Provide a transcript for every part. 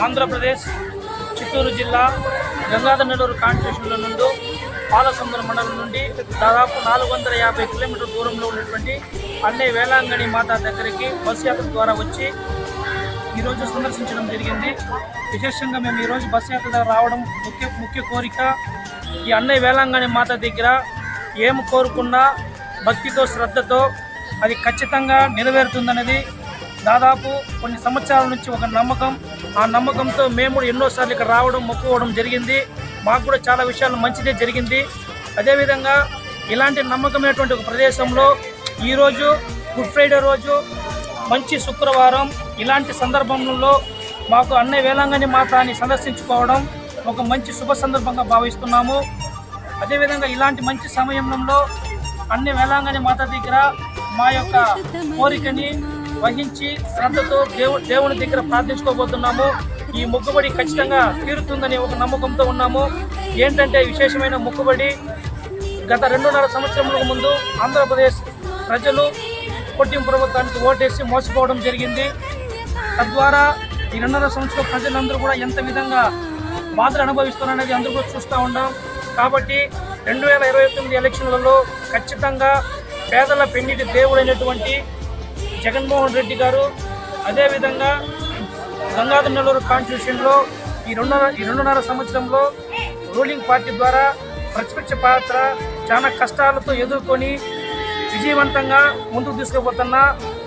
ఆంధ్రప్రదేశ్ చిత్తూరు జిల్లా గంగాధర నెల్లూరు కాన్స్టిట్యూషన్ల నుండి పాలసముద్ర మండలం నుండి దాదాపు 450 కిలోమీటర్ల దూరంలో ఉన్నటువంటి అన్నే వేలాంగణి మాత దగ్గరికి బస్సు యాత్ర ద్వారా వచ్చి ఈరోజు సందర్శించడం జరిగింది. విశేషంగా మేము ఈరోజు బస్సు యాత్ర దగ్గర రావడం ముఖ్య కోరిక ఈ అన్నే వేలాంగణి మాత దగ్గర ఏం కోరుకున్నా భక్తితో శ్రద్ధతో అది ఖచ్చితంగా నెరవేరుతుందనేది దాదాపు కొన్ని సంవత్సరాల నుంచి ఒక నమ్మకం. ఆ నమ్మకంతో మేము ఎన్నోసార్లు ఇక్కడ రావడం మొక్కుకోవడం జరిగింది. మాకు కూడా చాలా విషయాలు మంచిదే జరిగింది. అదేవిధంగా ఇలాంటి నమ్మకమైనటువంటి ఒక ప్రదేశంలో ఈరోజు గుడ్ ఫ్రైడే రోజు మంచి శుక్రవారం ఇలాంటి సందర్భంలో మాకు అన్నే వేలాంగణి మాతని సందర్శించుకోవడం ఒక మంచి శుభ సందర్భంగా భావిస్తున్నాము. అదేవిధంగా ఇలాంటి మంచి సమయంలో అన్నే వేలాంగణి మాత దగ్గర మా యొక్క కోరికని వహించి శ్రద్ధతో దేవుని దగ్గర ప్రార్థించుకోబోతున్నాము. ఈ మొక్కుబడి ఖచ్చితంగా తీరుతుందని ఒక నమ్మకంతో ఉన్నాము. ఏంటంటే విశేషమైన మొక్కుబడి గత 2.5 సంవత్సరములకు ముందు ఆంధ్రప్రదేశ్ ప్రజలు కొట్టింపు ప్రభుత్వానికి ఓటేసి మోసపోవడం జరిగింది. తద్వారా ఈ 2.5 సంవత్సరం ప్రజలందరూ కూడా ఎంత విధంగా బాధలు అనుభవిస్తున్నారనేది అందరూ కూడా చూస్తూ ఉన్నాం. కాబట్టి 2029 ఎలక్షన్లలో ఖచ్చితంగా పేదల పెన్నిటి దేవుడైనటువంటి జగన్మోహన్ రెడ్డి గారు అదేవిధంగా గంగాధర నెల్లూరు కాన్స్టిట్యూషన్లో ఈ 2.5 సంవత్సరంలో రూలింగ్ పార్టీ ద్వారా ప్రతిపక్ష పాత్ర చాలా కష్టాలతో ఎదుర్కొని విజయవంతంగా ముందుకు తీసుకుపోతున్న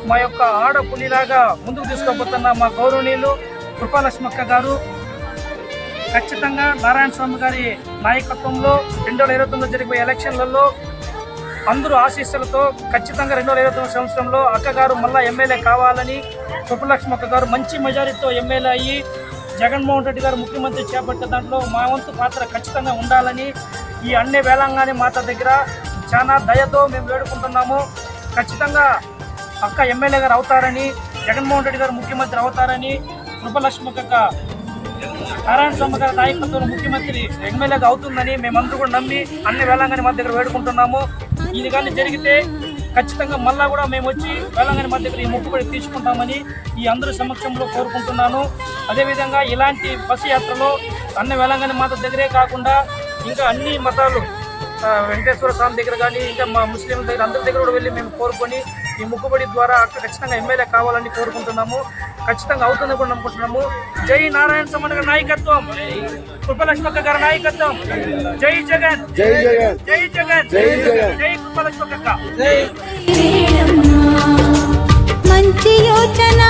మా యొక్క ఆడపులిలాగా ముందుకు తీసుకుపోతున్న మా గౌరవనీయులు కృపాలక్ష్మక్క గారు ఖచ్చితంగా నారాయణ స్వామి గారి నాయకత్వంలో 2029 జరిగే ఎలక్షన్లలో అందరూ ఆశీస్సులతో ఖచ్చితంగా 2029 సంవత్సరంలో అక్కగారు మళ్ళా ఎమ్మెల్యే కావాలని కృపాలక్ష్మక్క గారు మంచి మెజారిటీతో ఎమ్మెల్యే అయ్యి జగన్మోహన్ రెడ్డి గారు ముఖ్యమంత్రి చేపట్టే దాంట్లో మా వంతు పాత్ర ఖచ్చితంగా ఉండాలని ఈ అన్నే వేలాంగణి మాత దగ్గర చాలా దయతో మేము వేడుకుంటున్నాము. ఖచ్చితంగా అక్క ఎమ్మెల్యే గారు అవుతారని జగన్మోహన్ రెడ్డి గారు ముఖ్యమంత్రి అవుతారని కృపాలక్ష్మక్క నారాయణ స్వామి గారి నాయకత్వంలో ముఖ్యమంత్రి ఎమ్మెల్యేగా అవుతుందని మేమందరూ కూడా నమ్మి అన్ని వేలాంగణి మాత దగ్గర వేడుకుంటున్నాము. ఇది కానీ జరిగితే ఖచ్చితంగా మళ్ళా కూడా మేము వచ్చి వేలాంగణి మాత దగ్గర ఈ మొక్కుబడి తీసుకుంటామని ఈ అందరి సమక్షంలో కోరుకుంటున్నాను. అదేవిధంగా ఇలాంటి బస్సు యాత్రలో అన్ని వేలాంగణి మాత దగ్గరే కాకుండా ఇంకా అన్ని మతాలు వెంకటేశ్వర స్వామి దగ్గర కానీ ఇంకా మా ముస్లింల దగ్గర అందరి దగ్గర కూడా వెళ్ళి మేము కోరుకొని ఈ మొక్కుబడి ద్వారా అక్కడ ఖచ్చితంగా ఎమ్మెల్యే కావాలని కోరుకుంటున్నాము. ఖచ్చితంగా అవుతుందని కూడా నమ్ముకుంటున్నాము. జై నారాయణ స్వామి గారి నాయకత్వం, కృపాలక్ష్మక్క గారి నాయకత్వం. జై జగన్, జై జగన్, జై జగన్, జై జగన్, జై కృపాలక్ష్మక్క. మంచి యోచన